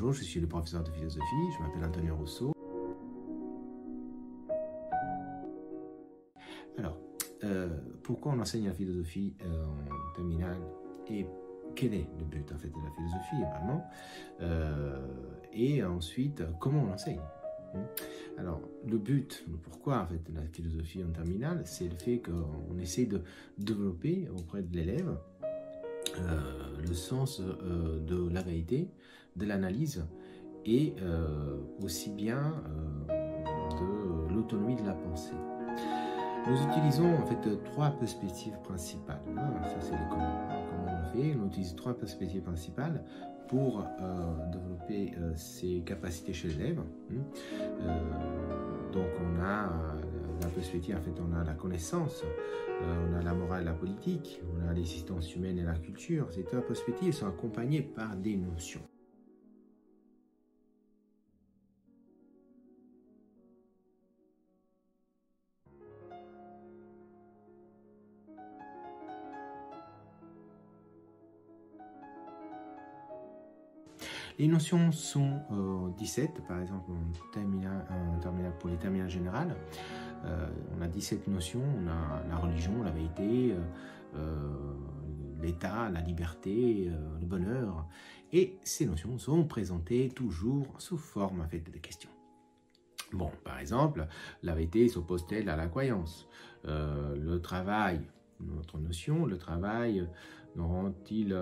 Bonjour, je suis le professeur de philosophie, je m'appelle Antonio Rousseau. Alors, pourquoi on enseigne la philosophie en terminale et quel est le but en fait de la philosophie vraiment et ensuite comment on l'enseigne. Alors, le but, le pourquoi en fait de la philosophie en terminale, c'est le fait qu'on essaie de développer auprès de l'élève le sens de la vérité, de l'analyse et aussi bien de l'autonomie de la pensée. Nous utilisons en fait trois perspectives principales. Ça c'est comment on le fait. On utilise trois perspectives principales pour développer ses capacités chez l'élève. Donc on a la perspective, en fait on a la connaissance, on a la morale et la politique, on a l'existence humaine et la culture. Ces trois perspectives sont accompagnées par des notions. Les notions sont 17, par exemple en terminale pour les terminales générales. On a 17 notions, on a la religion, la vérité, l'état, la liberté, le bonheur. Et ces notions sont présentées toujours sous forme en fait, de questions. Bon, par exemple, la vérité s'oppose-t-elle à la croyance? Le travail, notre notion, le travail nous rend-il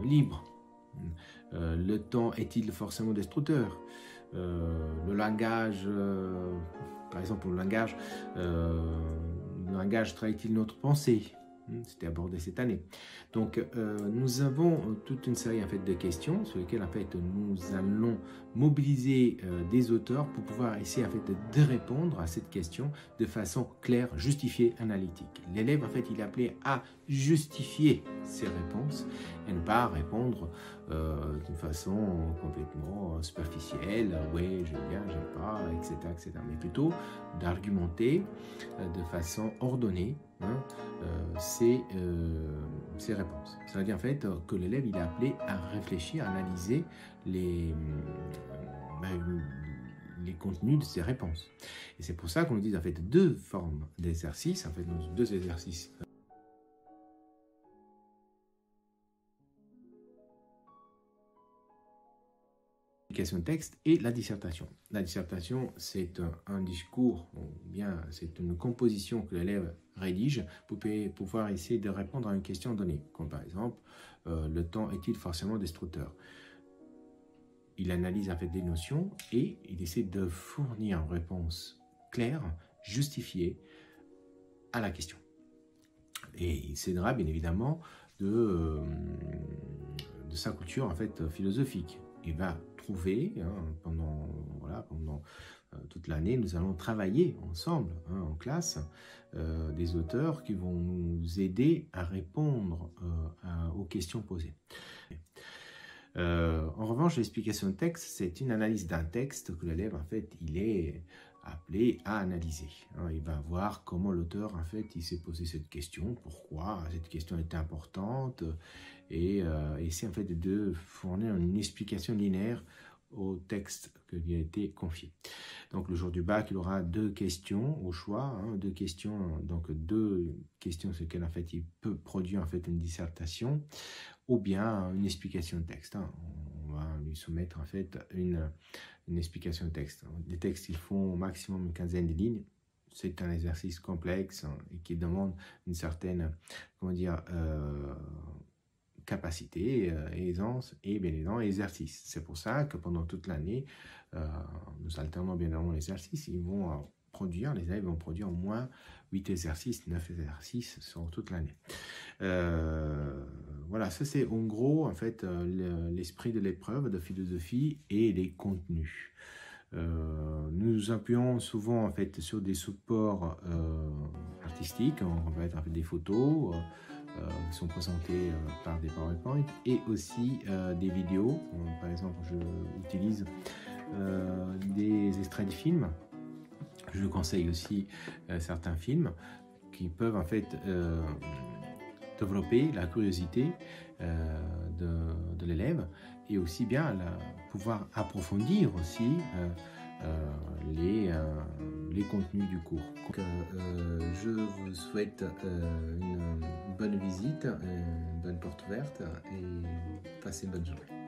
libre? Le temps est-il forcément destructeur? Le langage, par exemple le langage trahit-il notre pensée? C'était abordé cette année. Donc nous avons toute une série en fait, de questions sur lesquelles en fait, nous allons mobiliser des auteurs pour pouvoir essayer en fait, de répondre à cette question de façon claire, justifiée, analytique. L'élève en fait, il est appelé à justifier ses réponses et ne pas répondre d'une façon complètement superficielle, ouais, j'aime bien, j'aime pas, etc., etc. Mais plutôt d'argumenter de façon ordonnée ses réponses. Ça veut dire en fait que l'élève il est appelé à réfléchir, à analyser les contenus de ses réponses. Et c'est pour ça qu'on utilise en fait deux formes d'exercices, en fait deux exercices. De texte et la dissertation. La dissertation, c'est un discours, ou bien c'est une composition que l'élève rédige pour pouvoir essayer de répondre à une question donnée, comme par exemple, le temps est-il forcément destructeur? Il analyse en fait des notions et il essaie de fournir une réponse claire, justifiée à la question. Et il s'aidera bien évidemment de sa culture en fait philosophique. Il va trouver, pendant toute l'année, nous allons travailler ensemble en classe des auteurs qui vont nous aider à répondre aux questions posées. En revanche, l'explication de texte, c'est une analyse d'un texte que l'élève, en fait, il est appelé à analyser. Il va voir comment l'auteur, en fait, il s'est posé cette question, pourquoi cette question est importante, et essayer, en fait, de fournir une explication linéaire au texte qui lui a été confié. Donc, le jour du bac, il aura deux questions au choix, deux questions sur lesquelles, en fait, il peut produire, en fait, une dissertation, ou bien une explication de texte. On va lui soumettre en fait une explication de texte. Les textes, ils font au maximum une quinzaine de lignes. C'est un exercice complexe et qui demande une certaine, capacité, aisance et bien évidemment exercice. C'est pour ça que pendant toute l'année, nous alternons bien évidemment l'exercice. Les élèves vont produire au moins 8 exercices, 9 exercices sur toute l'année. Voilà, ça c'est en gros en fait l'esprit de l'épreuve de philosophie et les contenus. Nous nous appuyons souvent en fait sur des supports artistiques, on va être en fait des photos qui sont présentées par des PowerPoint et aussi des vidéos. Par exemple, j'utilise des extraits de films. Je conseille aussi certains films qui peuvent en fait développer la curiosité de l'élève et aussi bien pouvoir approfondir aussi les contenus du cours. Donc, je vous souhaite une bonne visite, une bonne porte ouverte et passez une bonne journée.